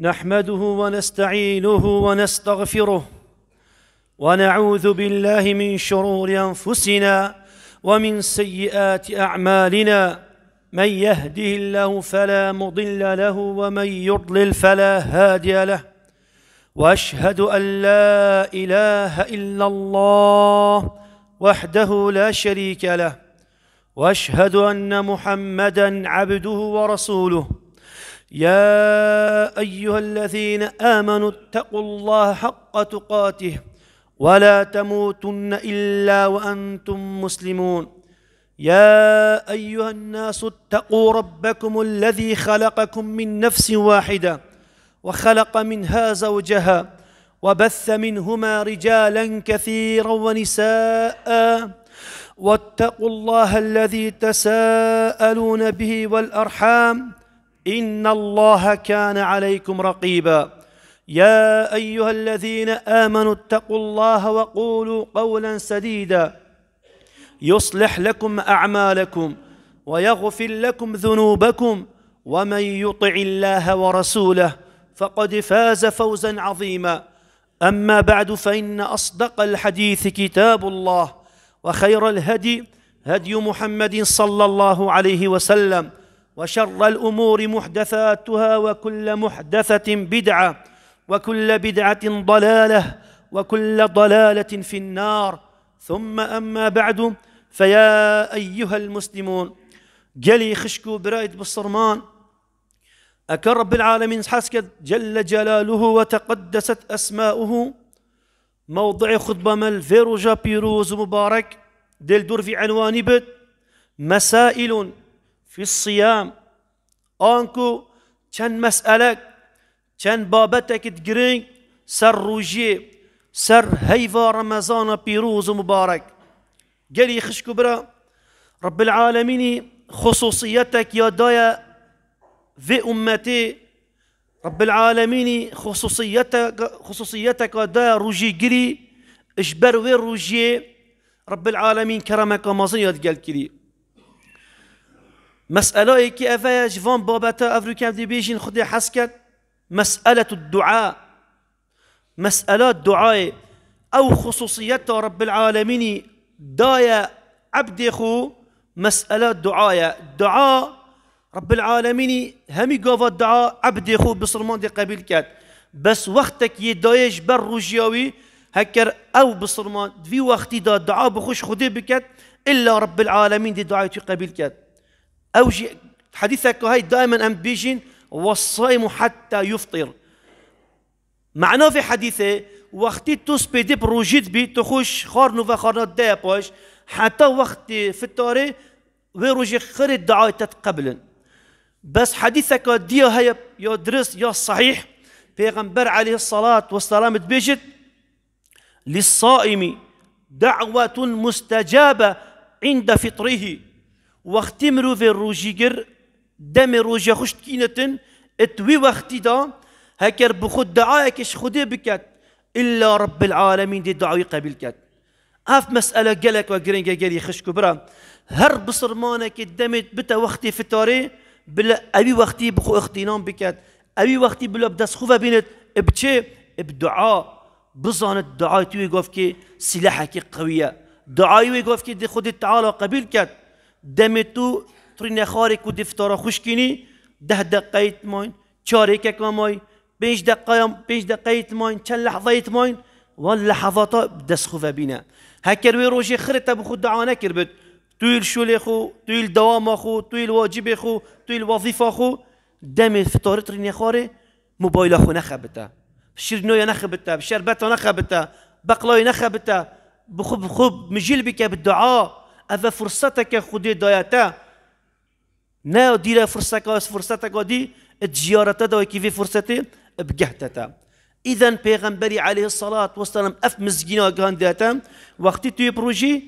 نحمده ونستعينه ونستغفره ونعوذ بالله من شرور أنفسنا ومن سيئات أعمالنا. من يهده الله فلا مضل له ومن يضلل فلا هادي له، وأشهد أن لا إله إلا الله وحده لا شريك له، وأشهد أن محمدًا عبده ورسوله. يا أيها الذين آمنوا اتقوا الله حق تقاته ولا تموتن إلا وأنتم مسلمون. يا أيها الناس اتقوا ربكم الذي خلقكم من نفس واحدة وخلق منها زوجها وبث منهما رجالا كثيرا ونساء، واتقوا الله الذي تساءلون به والأرحام إن الله كان عليكم رقيبا. يا أيها الذين آمنوا اتقوا الله وقولوا قولا سديدا يصلح لكم أعمالكم ويغفر لكم ذنوبكم، ومن يطع الله ورسوله فقد فاز فوزا عظيما. أما بعد، فإن أصدق الحديث كتاب الله، وخير الهدي هدي محمد صلى الله عليه وسلم، وشر الأمور محدثاتها، وكل محدثة بدعة، وكل بدعة ضلالة، وكل ضلالة في النار. ثم أما بعد، فيا أيها المسلمون، قلي خشكو برايد بالصرمان أكر رب العالمين حسكت جل جلاله وتقدست أسماؤه موضع خطبة مال فيروجا بيروز مبارك ديل دور في عنوان بد مسائل في الصيام. أنكو كان مسألة كان بابتك تقرين سر روجي سر هيفا رمضان بيروز مبارك. قالي خشكو برا رب العالمين خصوصيتك يا دايا في أمتي، رب العالمين خصوصيتك يا دايا روجي قري إشبر وين روجي رب العالمين كرمك مازن قال كري مسألة كي أفايا جفان بابتا أفريكان دي بيجين خدي حسكت مسألة الدعاء. مسألة الدعاء أو خصوصية رب العالمين دايا عبد خو مسألة دعاء رب العالمين همي قوة الدعاء عبد خو بصرمان دي قبيل كات، بس وقتك يدايش بر رجيوي هكر أو بصرمان في وقت دا دعاء بخوش خدي بكات إلا رب العالمين دي دعاء قبيل كات. أو حديثك هاي دائما أم بيجين والصائم حتى يفطر. معناه في حديثه وقت تسبيدي بروجيت بي تخش خارنو وخارنات دايا باش حتى وقت فطاري ويروجي خير الدعاء تتقبلا. بس حديثك دي هاي يا درس يا صحيح پیغمبر عليه الصلاة والسلام بيجت للصائم دعوة مستجابة عند فطره. وقت مرو في الروجيجر دم روجي خوش كينتن اتوي وقت دا هكر بخود دعايكش خودي بكات إلا رب العالمين دي دعوي قبل كات. هاف مسألة قالك وقرينجا قالي خشكو برا هر بصرمانك الدمت بتا وقتي فطاري بلا أبي وقتي بخو اختنام بكات، أبي وقتي بلا بدس خوفا بينت بچه بدعاء بظن الدعاء توي قفكي سلاحك قوية، دعاء يقفكي دي خود تعالى قبل كات دمتو ترين خارك ودي فطار خوشكيني 10 دقيقة ماين 4 دقائق ماين 5 دقائق ماين 10 لحظة ماين واللحظات بدس خوفا بينا هكروي روجي خرت بخود دعوانا كربت طويل شولي خو طويل دوام خو طويل واجب خو طويل وظيفة خو دم فطار ترين خاري موبايل خو نخبته شيرنويا نخبته بشربته نخبته بقلاي نخبته بخوب مجيل بك بالدعاء. أذا فرصتك خدي دايتا نا دير فرصتك دي الجيارة دا كيف فرصتي بجهتتا. إذن پیغمبري عليه الصلاة والسلام أف مزجينا كان داتا وقت توي بروجي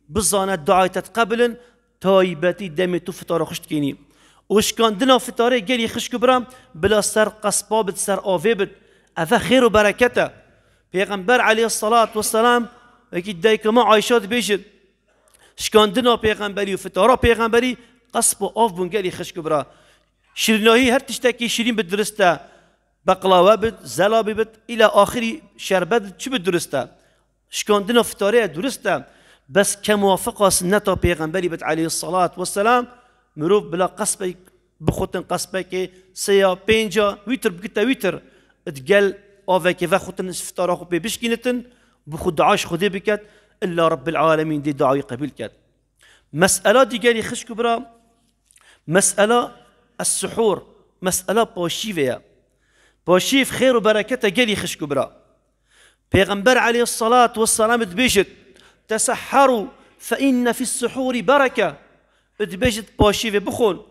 بزانا دعاء تتقبلا تايبتي دمي تفطار خشتكيني وش كان دنا فطاري قالي خش كبرام بلا سر قصبابت سر آفيبت أذا خير وبركته. پیغمبر عليه الصلاة والسلام اكيد دايك ما عايشات بيجد شكاندنا پیغمبری و فتارا پیغمبری قصب و آف بون گلی خشک برا شیرینایی هر تشتکی شیرین بدرسته بقلاوه بد زلابي بد الى اخر شربت چی بد درسته شکاندن افطاری درسته بس كموافقه سنة پیغمبری بد عليه الصلاة والسلام مروف بلا قصبه بخوتن قصبه که سیا پنجا ویتر بکتا ویتر اتقال آفاكي فاخوتن افطار اخو بيشكينتن بخود دعاش خودي بكت الا رب العالمين دي دعاء قبل كت مسألة دي قالي خش كبرى مسألة السحور مسألة بوشيفيا بوشيف خير وبركته قالي خش كبرى پیغمبر عليه الصلاة والسلام تبيجت تسحروا فإن في السحور بركة تبيجت بوشيفي بخون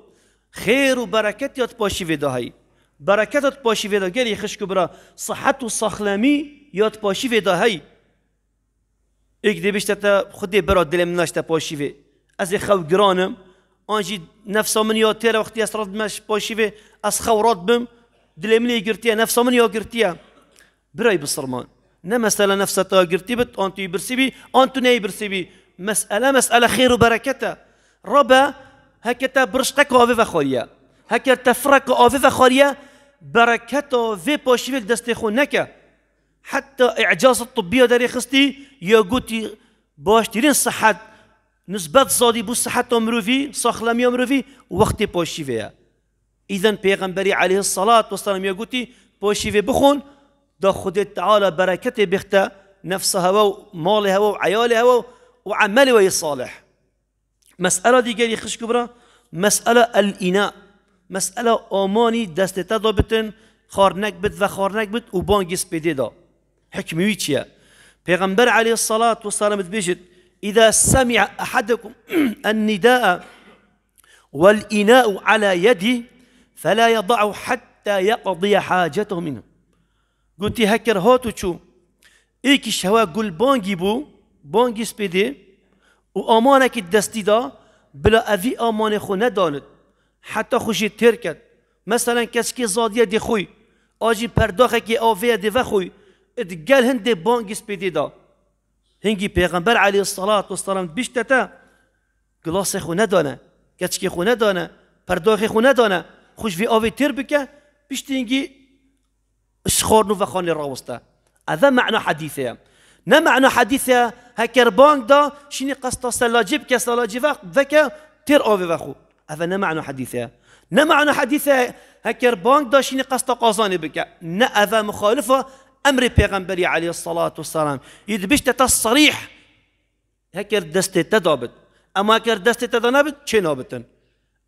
خير وبركته يتبوشيفي دهي بركتت باشی ودا گلی خش کبرا صحت و ساخلامی یاد باشی ودا هی ایک دی بیشتر تا خودی برا دلم نشته باشی و از خو گرانم آنجی نفس من یاد تیره وقتی اسراد مش باشی و از خورات بم دلم لی گرتیه نفس من یاد گرتیه برای بسرمان نه مثلا نفس تا گرتی بت آن توی برسی بی آن تو نی برسی بی مسئله خیر و برکته ربا هکتا برشقک آوه و خوریا هكر تفرق آفه خارية بركته في باشيفك دستخو نكا حتى إعجاز الطبية داري خستي يقولي باش تيرين صحة نسبة زادي بو صحة مروفي صخلمي مروفي وقت باشيفيا إذن بيغمبري عليه الصلاة والسلام يقولي باشيفي بخون دا خد تعالى بركته بيختا نفسها ومالها وعيالها وعملها الصالح مسألة دي قالي خش كبرى مسألة الإناء مسألة آماني دست تدا بتن خارنك بت و خارنك بت و بانجس بده دا حكمي چيا پیغمبر عليه الصلاة والسلام بيجد إذا سمع أحدكم النداء والإناء على يده فلا يضعه حتى يقضي حاجته منه قلت هكر هاتو شو إيك الشهوة قل بانجي بو بانجس بده و آمانك الدستي دا بلا أذي آمان خو نداند حتى خوشی تر کرد مثلا کسی که زادیه دی خوی آجی پرداخه که آویه دی و خوی ادگل هنده بانگیس پیدی دا هنگی پیغمبر علیه الصلاة والسلام بیشتتا گلاس خو ندانه کسی که خو ندانه پرداخ خو ندانه خوش وی آوی تر بکه بیشتی هنگی اشخارنو و خانه راوسته هذا معنى حديثه نه معنى حديثه هكر بانك دا شيني قصتا سلاجيب كسلاجي وكا تر آوي وخو هذا نه معنى حديثه نه معنى حديثه هكر بانك دا شيني قصتا قازاني بك نه هذا مخالفه امر پیغمبري عليه الصلاة والسلام يدبش تصريح هكر دست تدابت اما هكر دست تدانبت چه نابتن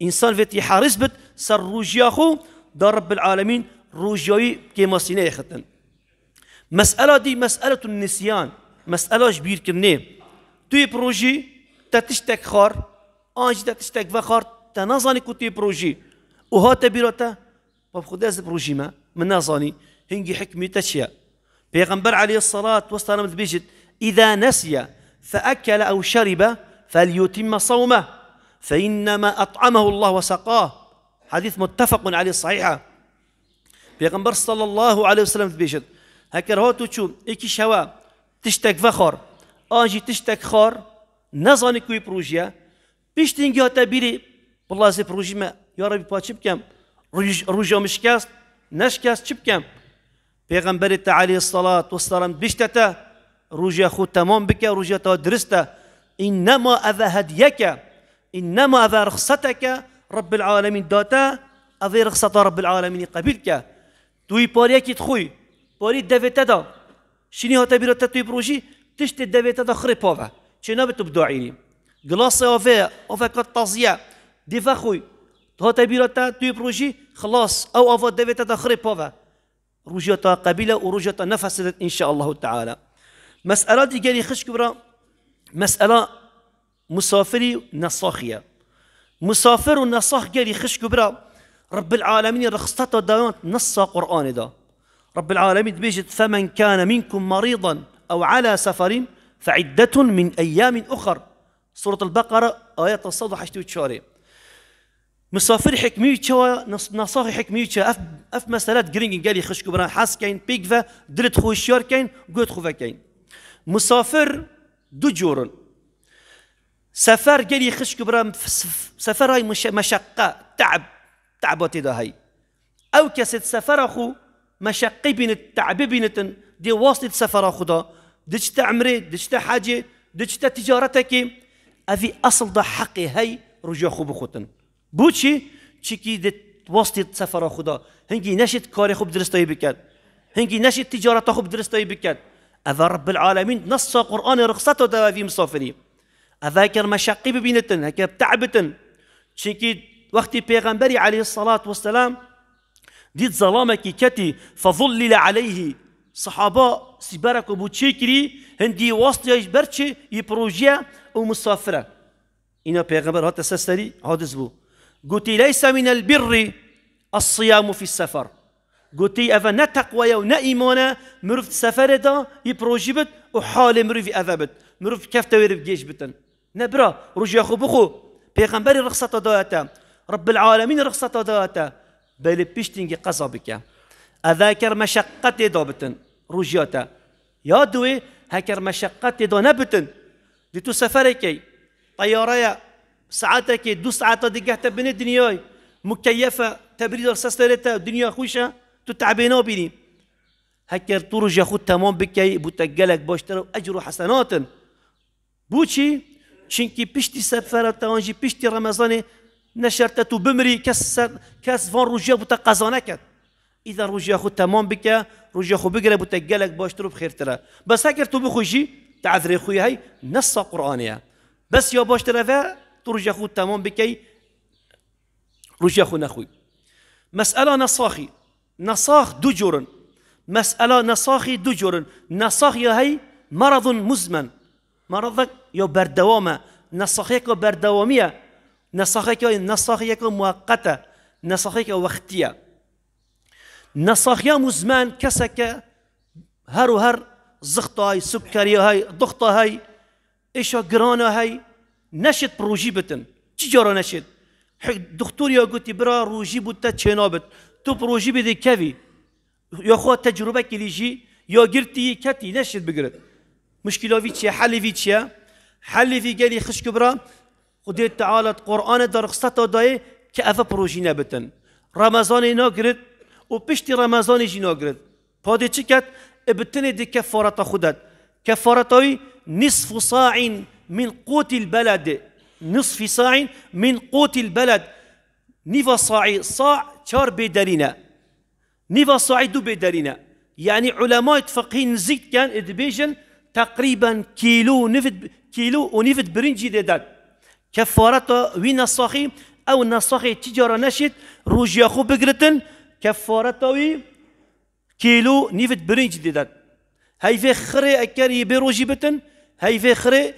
انسان فيتي حارس بت سر روجياخو دا رب العالمين روجياي كما سينه ختن مسألة دي مسألة النسيان مسألة كبير كنه توي بروجي تتشتك خار آنج تتشتك وخار تنظاني كتوي بروجي وهات بيروتا باب خداز بروجي ما من نظاني هنجي حكمي تشيا بيغمبر عليه الصلاة والسلام بيجد إذا نسي فأكل أو شرب فليتم صومه فإنما أطعمه الله وسقاه حديث متفق عليه الصحيحة بيغمبر صلى الله عليه وسلم بيجد هكر هاتو تشوم ايكي شوا تشتك فخار آجي تشتك خار نظاني كوي بروجيا بيشتنجي هاتا بيري بالله زي بروجي ما يا ربي با چبكم روجا مشكاست نشكاست چبكم پیغمبر عليه الصلاة والسلام بيشتتا روجا خود تمام بك روجا تا درستا إنما أذا هديك إنما أذا رخصتك رب العالمين داتا أذا رخصة رب العالمين قبلك توي باريكي تخوي باری دویته دا شنی ها تبیرات توی پروژی تشت دویته دا خری پاوه چه نبتو بدعینی گلاس آفه کات تازیه دیفه خوی ها تبیرات توی پروژی خلاص او آفه دویته دا خری پاوه روجتا قبیله و روجتا نفسدت ان شاء الله تعالى مسألة دیگری خش کبرا مسألة مسافری نصاخیه مسافر و نصاخ گری خش کبرا رب العالمين رخصته دا نص قرآن دا رب العالمين بيجد فمن كان منكم مريضا أو على سفر فعدة من أيام أخر سورة البقرة آيات الصدى حشتو تشاري مسافر حكمي تشوا نصاخي حكمي تشوا أف مسألات جرينج قال يخش كبرنا حاس كاين بيكفا درت خو الشار كاين قد خوفا كاين مسافر دو جورن سفر قال يخش كبرنا سفر هاي مشقة تعبتي ده هاي أو كست سفر أخو مشقي بينت تعبي بينتن دي واسطة سفر خدا دجتا عمري دجتا حاجة دجتا تجارتك أفي أصل ده حقي هاي رجع خوب خوتن بوشي چيكي دي واسطة سفر خدا هنجي نشد كاري خوب درستاي بكات هنجي نشد تجارة خوب درستاي بكات أذا رب العالمين نص قرآن رخصته ده في مسافري أذاكر مشقي ببينتن هكا بتعبتن چيكي وقت پیغمبري عليه الصلاة والسلام ديت ظلامك كتي فظلل عليه صحابة سبارك أبو تشيكري هندي واسطة يجبرتش يبروجيا ومسافرة إنا پیغمبر هات سستري هاد زبو قلت ليس من البر الصيام في السفر قلت أفا نتقوى ونأيمانا مرفت سفر دا يبروجيبت وحال مرفي أذابت مرف كيف تويرف جيش بتن نبرا رجع خو بخو پیغمبر رخصة داتا رب العالمين رخصة داتا بل بيشتنجي قصبك أذاكر مشقة دابتن رجياتا يا دوي هكر مشقة دا نبتن دي تو سفركي طيارة ساعتك 2 ساعات دقهت بين الدنيا مكيفة تبريد رصاصة الدنيا خوشة تتعبينا بيني هكر ترجع خود تمام بكي بتجلك باشتروا أجر حسنات بوشي شنكي بيشتي سفرة تانجي بيشتي رمضان نشرتتو بمري كاس فان رجع بتقازانك إذا رجع خود تمام بك رجع خو بقرا بتجلك باشتروا بخير ترى بس هكر تبو خوشي تعذري خويا هاي نص قرآنية بس يا باشترى فا ترجع خود تمام بكي رجع خو نخوي مسألة نصاخي نصاخ دجور مسألة نصاخي دجور نصاخ يا هي مرض مزمن مرضك يا بردوامة نصاخيك بردوامية نصاخيك مؤقتة نصاخيك وقتية نصاخيا مزمان كسك هر زغطة هاي سكري هاي ضغطة هاي إيش جرانة هاي نشد بروجي بتن تجارة نشد دكتور يا قلت برا روجي بوتا تشينابت تو بروجي بدي كافي يا أخوة تجربة كليجي يا قرتي كتي نشد بقرد مشكلة فيتشيا حل فيتشيا حل في قالي خش كبرا خديت تعالى قرآن در قصته داي كأفا بروجي نبتن رمضان ناقرد وبشتي رمضان يجي ناقرد بادي تشكت ابتني دي كفارة خدت كفارة نصف صاع من قوت البلد نصف صاع من قوت البلد نيفا صاع 4 بدرينا نيفا صاع 2 بدرينا يعني علماء فقهين زيد كان ادبيجن تقريبا كيلو ونفد برنجي ديدات كفارته وين الصاخي او النصاخي تجارة نشد روج ياخو بقرتن كفارته كيلو نفد برنجي ديدات هاي في خري اكاري بروجي بتن هاي في خري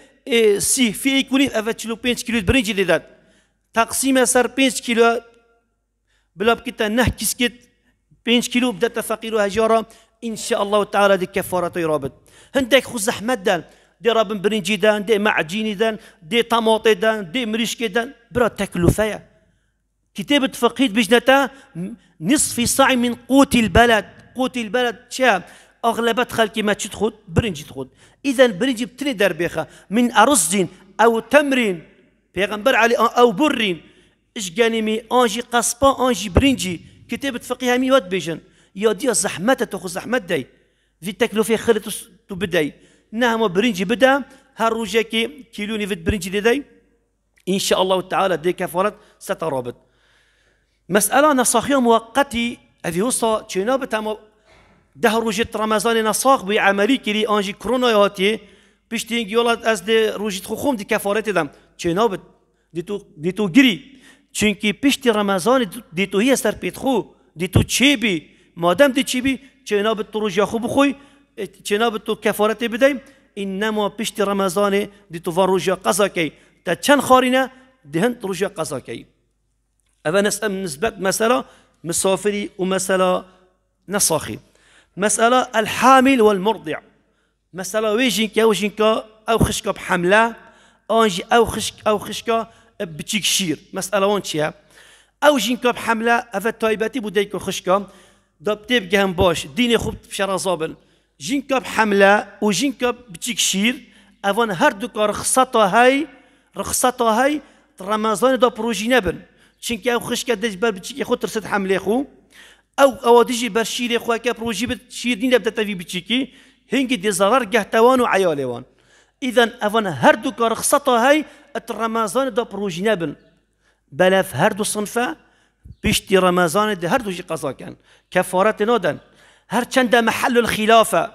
سي في يكوني أفتشلو 5 كيلو برنجي ديدات تقسيم سر 5 كيلو بلا بكتا نحكسكت 5 كيلو بدأت فقير هجارة إن شاء الله تعالى دي كفارة رابط هندك خو زحمة دان دي رابن برنجي دان دي معجيني دان دي طماطي دان دي مريشكي دان برا تكلفة كتابة فقيه بجنتا نصف صاع من قوت البلد شاب أغلبت خلقي ما تدخل برنجي تدخل إذا برنجي بتني دربيخة من أرز أو تمر بيغمبر علي أو بر إيش جانمي أنجي قصبة أنجي برنجي كتابة فقيه مي واد بيجن يا دي زحمته تأخذ زحمة داي في التكلفة خلت تبداي نعم برنجي بدا هالرجاكي كيلوني في برنجي داي إن شاء الله تعالى دي كفارة سترابط مسألة نصاخية مؤقتة أفي وصا تشينابة تام ده روجت رمضان نصاخ بعملي كلي أنجي كورونا ياتي بيشتين يولد أز ده روجت خوم دي كفارة دم تشينابة ديتو جري چونكي بيشتي رمضان ديتو هي سر بيتخو ديتو تشيبي مادام دي تشيبي تشينابة تروج خو بخوي تشينابة تو كفارة بداي إنما بيشتي رمضان ديتو فاروجا قزاكي تشان خارنا دهن تروجا قزاكي أبا نسأل نسبة مسألة مسافري ومسألة نصاخي مسألة الحامل والمرضع مسألة ويجينكا أو خشكا بحملة أنجي أو خشكا بتشير مسألة وانشيا أو جينكا بحملة أفا تايباتي بوديكو خشكا دابتيب جهم باش ديني خوب بشارة زابل جينكا بحملة وجينكا بتشير أفان هردوكا رخصتها هاي رمضان دا بروجي نبن چونكي أو خشكا دجبال بتشيكي خود ترسد حملة خو او ديجي برشيري خواكا بروجي بت شيرين بدات في بتشيكي هنجي دي ضرر قهتوان وعيالوان. اذا افن هردو كرخصتها هاي الرمضان دا بروجي نابن بلا في هردو صنفه بيشتي رمضان دي هردو شي قضا كان كفارات نودن هر چند محل الخلافه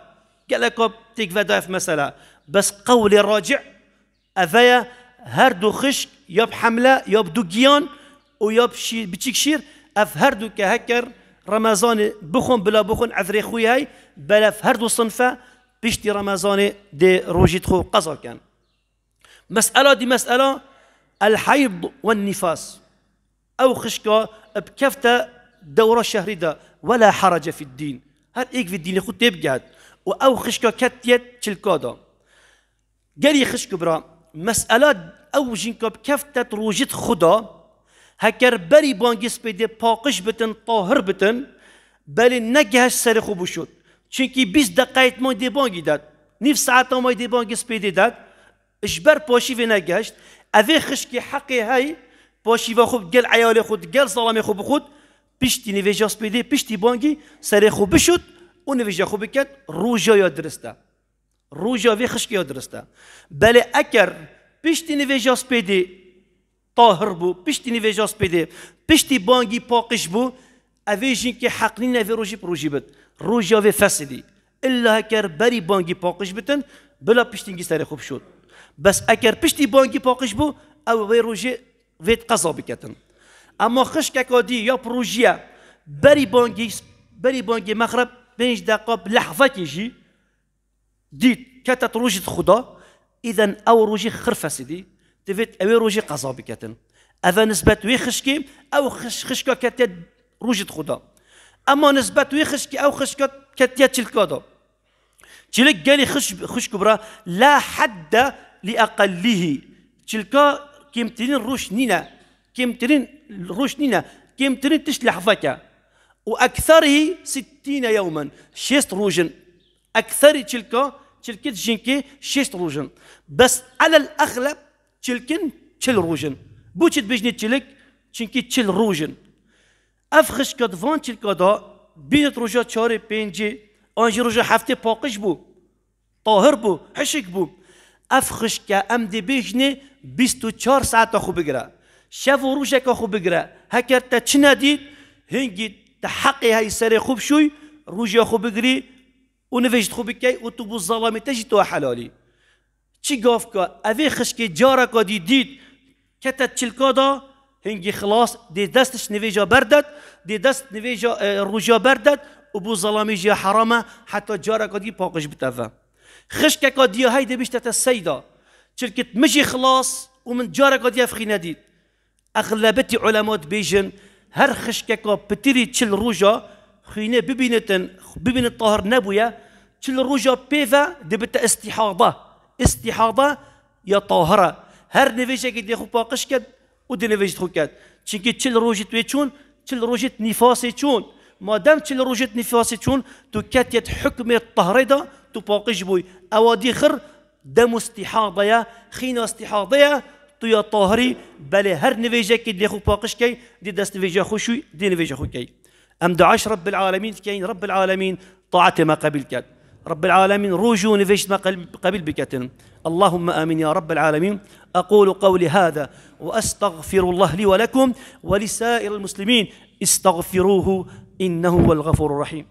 قال لك تكفى مثلا بس قولي الراجع افيا هردو خشك ياب حمله ياب دوغيان وياب شي بتشيكشير اف هردو كهكر رمضان بخون بلا بخون عذري خوي هاي بلا في هردو صنفه بيشتي رمضان دي روجيت خو قصر كان. مسألة دي مسألة الحيض والنفاس أو خشكة بكفتة دورة شهرية ولا حرج في الدين. هاد إيك في الدين خد تبقى أو خشكة كتيت تلكادا قالي خشكة برا مسألة أو جنكة بكفتة روجيت خدا هكر بري بانجس بيدي باقش بتن طاهر بتن بل نجهش سرخو بشود چونكي 20 دقائق ما دي بانجي داد نيف ساعات ما دي بانجس بيدي داد اجبر باشي في نجهش اذي خشكي حقي هاي باشي خوب قال عيالي خود قال ظلامي خوب خود بيشتي نيفيجاس بيدي بيشتي بانجي سرخو بشود ونيفيجا خوب كات روجا يا درستا روجا في خشكي يا درستا بل اكر بيشتي نيفيجاس بيدي طاهر بو بيشتي نيفيجاس بيدي بيشتي بانجي باقش بو افيجين كي حقنين في روجي بروجي بت روجا في فاسدي الا هكر بري بانجي باقش بتن بلا بيشتي ساري خوب شود بس اكر بيشتي بانجي باقش بو او في روجي فيت قصا بكتن اما خشكا كودي يا بروجيا بري بانجي مغرب 5 دقائق لحظه كيجي ديت كتت روجي خدا اذا او روجي خرفه سيدي تفيت اوي روجي قصا بكتن اذا نسبه وي خشكي او خشكا كتت روجي خدا اما نسبه وي خشكي او خشكا كتت الكادا تلك قالي خش كبرى لا حد لاقله تلك كيمترين روش نينا كيمترين تشلح فكا واكثره 60 يوما 6 روجن اكثر تلك جينكي 6 روجن بس على الاغلب تلكن تشل روجن بوتشت بجني تلك تشنكي تشل روجن افخش كد فان تلك دا بينت روجا تشاري بينجي انجي روجا هفته باقش بو طاهر بو حشك بو افخش كا ام دي بجني 24 ساعه خو بگرا شافو روجا خو بگرا هكر تا تشنادي هنجي تحقي هاي سري خوب شوي روجا خو بگري ونفجت خو بكي وتبو الظلام تجي تو حلالي چی گفت که اوی خشکی جارا که دید کتت چلکا دا هنگی خلاص دی دستش نویجا بردد دی دست نویجا روجا بردد و بو ظلامی جا حرامه حتی جارا که دی پاقش بتفه خشکا که دی های دی بیشتت السیده چلکت مجی خلاص و من جارا که دی افخی ندید اغلبتی علامات بیجن هر خشکا که بتیری چل روجا خینه ببینت طاهر نبویا چل روجا پیفه دی بتا استحاضة يا طاهرة هر نفيجة قد يخو باقش كد ودي نفيجة خو كد چونكي تشل روجت ويتشون تشل روجت نفاسي تشون ما دام تشل روجت نفاسي تشون تو كاتيت حكم الطهر دا تو باقش بوي اوادي خر دم استحاضة يا خينا استحاضة يا تو يا طاهري بل هر نفيجة قد يخو باقش كي دي دست نفيجة خو شوي دي نفيجة خو كي ام دعاش رب العالمين كاين رب العالمين طاعته ما قبل كد رب العالمين روجوا نفيش ما قبل بكتن اللهم آمين يا رب العالمين أقول قولي هذا وأستغفر الله لي ولكم ولسائر المسلمين استغفروه إنه هو الغفور الرحيم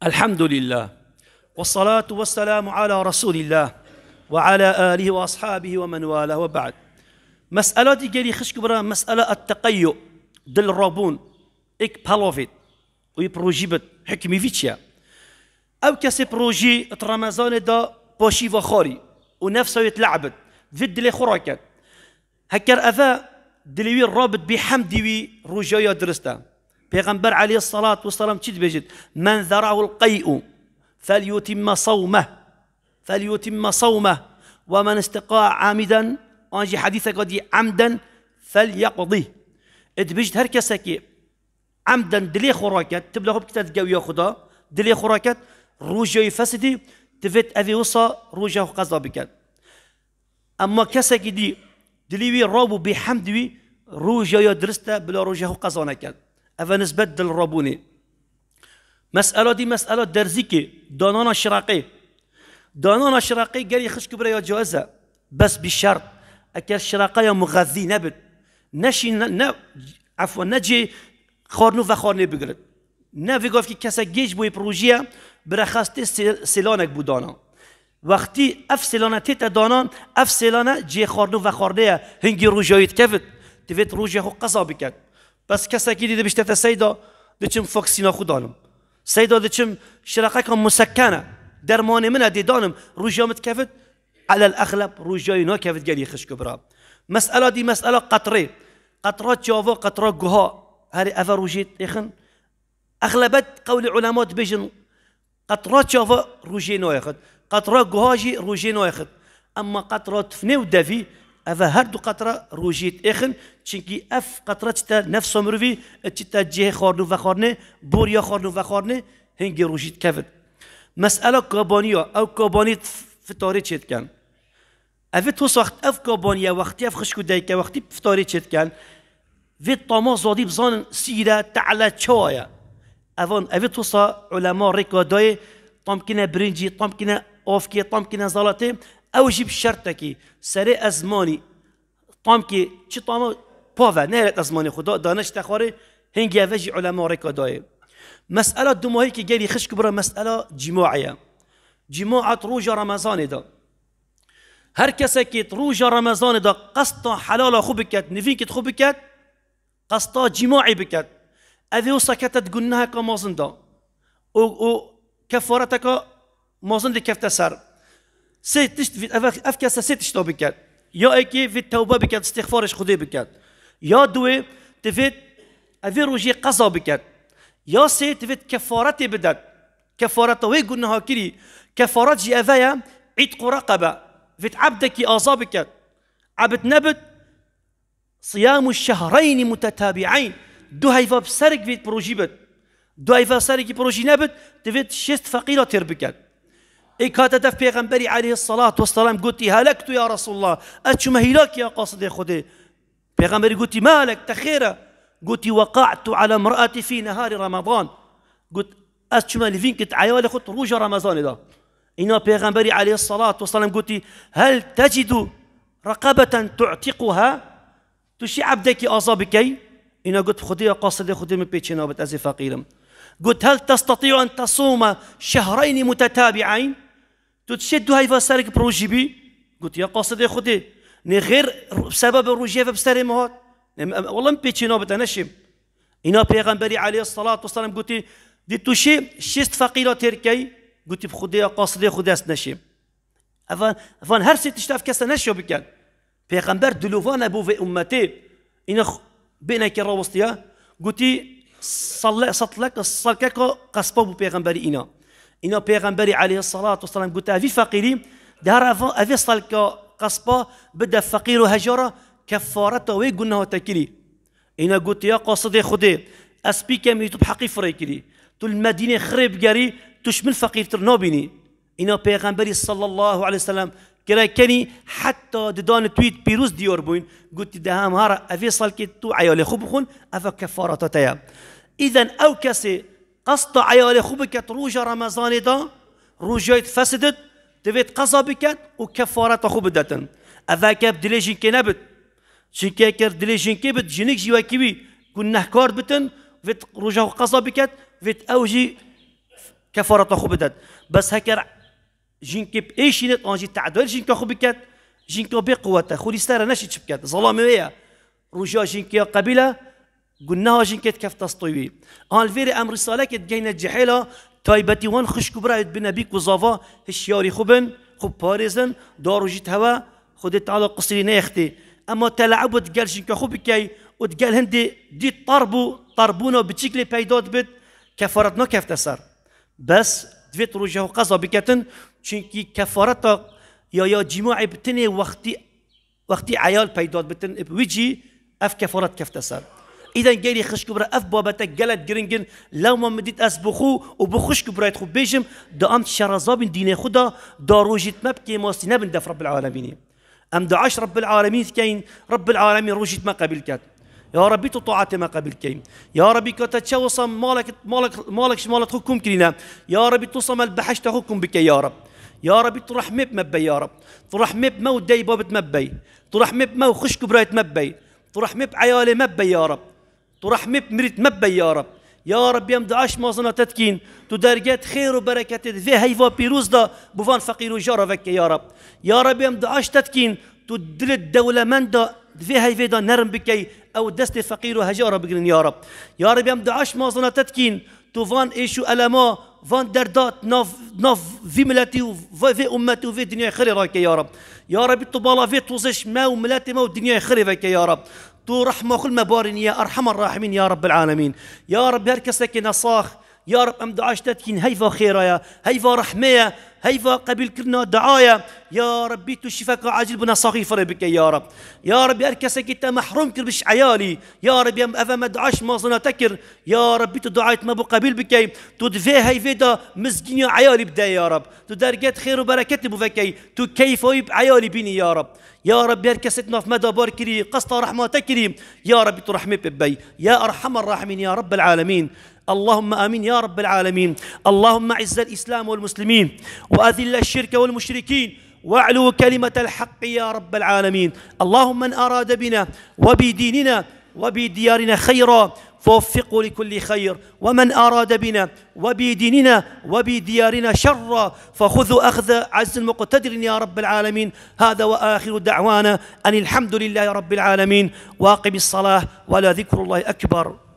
الحمد لله والصلاة والسلام على رسول الله وعلى آله وأصحابه ومن والاه وبعد مسألة دي قالي خشك برا مسألة التقيؤ دل الرابون إك بالوفيت ويبروجيبت حكمي فيتشيا أو كسي بروجي رمضان دا باشي وخاري ونفسه يتلعبت ضد لي خراكات هكر أذا دلوي الرابط بحمدي روجايا درستا بيغمبر عليه الصلاة والسلام تشد بيجد من ذرعه القيء فليتم صومه ومن استقاع عامدا انجي حديثك قد عمدا فليقضيه ادبجت هر كسكي عمدا دلي خوراكات تبلغ بكتات قوية خدا دلي خوراكات روجه فسدی تفت اوی وصا روجه قضا بکد. اما کسی که دلیوی رابو بحمدوی روجه یا درسته بلا روجه قضا نکد. اوه نسبت دل رابونه. مسئله دی مسئله درزی که دانان شراقی گری خشک برای یا جائزه بس بشرط اگر شراقه یا مغذی نبود عفوا نجی خارنو و خارنه بگرد نه ویگاف که کسا گیج بوی پروژیه برخواسته سیلانک بودانا وقتی اف سیلانه تیتا دانان اف سیلانه جی خارنو و خارنه هنگی روژایت کفت تفت روژه خو قضا بکد بس کسا که دیده بشتت سیدا دچم فاکسینا خودانم سیدا دچم شراقه کم مسکنه درمان من دیدانم روژه متکفت على الأغلب روجاي ناكفت جالي خشك برا. مسألة دي مسألة قطرات جافا قطرات جها هاري أفا روجيت إخن أغلبت قول علماء بيجن قطرات جافا روجي نايخد قطرات جهاجي روجي نايخد أما قطرات فنيو دافي أفا هردو قطرة روجيت إخن چنكي أف قطرات تا نفس مروي تا جه خارنو وخارنه بوريا خارنو وخارنه هنگي روجيت كفت. مسألة كابانية أو كابانيت فتاري چت كان افت توس وقت اف كابانيا وقتي اف خشكو دايكا وقتي فتاري چت كان فيت طاما زادي بزان سيرة تعالى چايا افان افت توس علماء ريكا داي طمكنا برنجي طمكنا اوفكي طمكنا زلاتي او جيب شرطكي سري ازماني طمكي چي طاما باوا نهرت ازماني خدا دانش تخاري هنگي افجي علماء ريكا داي. مسألة دماهي كي جالي خشكو برا مسألة جماعية جماعة روجا رمضان دا هر کسی که روجا رمضان دا قصد حلال خو بکد نفین که خو بکد قصد جماعی بکد اوی و سکتت گناه که مازن دا و کفارت که مازن دی کفت سر اف کسی سی تشتا بکد یا ای که فی توبه بکد استغفارش خودی بکد یا دوی تفید اوی روجی قضا بکد یا سی تفید کفارت بدد كفارة وي قلنا كري كفارات جي أفايا عتق رقبة فيت عبدك أصابك عبد نبت صيام الشهرين متتابعين دو هيفا بسرق فيت بروجيبت دو هيفا بسرق بروجي نبت تفيت شست فقيرة تربكت إيكاتا دف بيغنبري عليه الصلاة والسلام قلتي هلكت يا رسول الله أتشو مهلاك يا قاصد خدي بيغنبري قلتي مالك تخيرة قلتي وقعت على امرأتي في نهار رمضان قلت أشما لفين كنت عيال خد روجا رمضان ده إنا بيغنبري عليه الصلاة والسلام قلتي هل تجد رقبة تعتقها تشي عبدك أصابكي إنا قلت خدي قاصد خدي من بيتشنا بتأزي فقيرم قلت هل تستطيع أن تصوم شهرين متتابعين تشد هاي فسارك بروجيبي قلت يا قاصد خدي غير بسبب الروجيه بسري مهات والله من بيتشنا بتنشم إنا بيغنبري عليه الصلاة والسلام قلتي دي توشي شست فقيرة تركي قلت بخدي قاصدي خدي نشيم افان هر ست تشتاف كسا نشيو بكان بيغمبر دلوفان ابو في امتي إن بينك الروستيا قلتي صلك صلكك قصبه بيغمبري إنا بيغمبري عليه الصلاة والسلام قلت افي فقيري دار افي صلك قصبه بدا فقير هجرة كفارته ويقولنا تكلي إنا قلت يا قاصدي خدي اسبيك ميتو بحقي فريكلي تو المدينة خرب جاري تشمل فقير ترنابيني إنا بيغمبري صلى الله عليه وسلم كني حتى ددان تويت بيروز ديور بوين قلت دهام هارا أفي صالك تو عيالي خوبخون أفا كفارة تايا إذن أو كسي قصد عيالي خوبك روجا رمضان دا روجا فسدت تفيت قصا بكت وكفارة خوب داتن أفا كاب دليجين كنبت شنكا كر دليجين كبت جنك جوا كبي كنا كار بتن فيت روجا قصا بكت فيت أوجي كفارة خوب دات بس هكر جنكب ايش نت انجي تعدل جنكا خو بكات جنكا بقوته خولي ستاره نشي شبكات ظلاميه رجا جنكا قبيله قلناها جنكا كيف تسطوي ان الفيري امر رساله جينا الجحيله تايبتي وان خش كبرات بنبيك وزافا الشياري خوبن خوب باريزن دارو جيت هوا خدت على قصرين اختي اما تلعب تقال جنكا خو بكاي وتقال هندي دي طربونا بتشكلي بيدات بد كفارتنا كيف تسر بس دفيت رجاه قضا بكتن چونكي كفارتا يا جماعي بتني وقتي عيال بيدات بتن ويجي اف كفارات كيف تسر إذا جاي خشك برا أف بابتك جلد جرينجن لو ما مديت أس بخو وبخشك برا يدخل بيجم دا أمت شرزاب دين خدا داروجت مبكي ماسي نبن دف رب العالمين أم دعاش رب العالمين كين رب العالمين روجت ما قبل كات يا ربي تطاعت ما قبل كين يا ربي كتتشوص مالك حكم كلنا يا ربي تصم البحشت حكم بك يا رب يا ربي ترحمي بمبي يا رب ترحمي بمو داي بابت مبي ترحمي بمو خشك برايت مبي ترحمي بعيالي مبي يا رب ترحمي بمريت مبي يا رب يا رب يم دعاش مازنا تتكين تدرجات خير وبركات في هيفا بيروز دا بوفان فقير وجارة يا رب يا رب يم دعاش تتكين تدل الدولة من دا في هيفا دا نرم بكي أو دست فقير وهجارة بقرن يا رب يا رب يم دعاش مازنا تتكين توفان إيشو ألما فان دردات ناف في ملاتي وفي أمتي وفي الدنيا خير راك يا رب يا رب تبالا في توزش ما وملاتي ما والدنيا خير راك يا رب تو رحمة كل مبارن يا أرحم الراحمين يا رب العالمين يا رب هركسك نصاخ يا رب أم دعاش تتكين هيفا خيرايا هيفا رحمية هيفا قبل كلنا دعايا يا ربي تشفك عاجل بنا صغيفر بك يا رب يا رب أركسك أنت محروم كربش عيالي يا رب يا أفا ما دعاش ما ظنا تكر يا ربي تدعيت ما بقبيل بك تدفي هيفا دا مسكين عيالي بدا يا رب تدرجات خير وبركة بفكي تكيف ويب عيالي بيني يا رب يا رب يركستنا في مدى باركري قسط رحمة كريم يا رب ترحمي ببي يا أرحم الراحمين يا رب العالمين اللهم آمين يا رب العالمين اللهم أعز الإسلام والمسلمين وأذل الشرك والمشركين واعلو كلمة الحق يا رب العالمين اللهم من أراد بنا وبديننا وبديارنا خيرا فوفقه لكل خير ومن أراد بنا وبديننا وبديارنا شرا فخذوا أخذ عز مقتدر يا رب العالمين هذا وآخر دعوانا أن الحمد لله رب العالمين واقم الصلاة ولا ذكر الله أكبر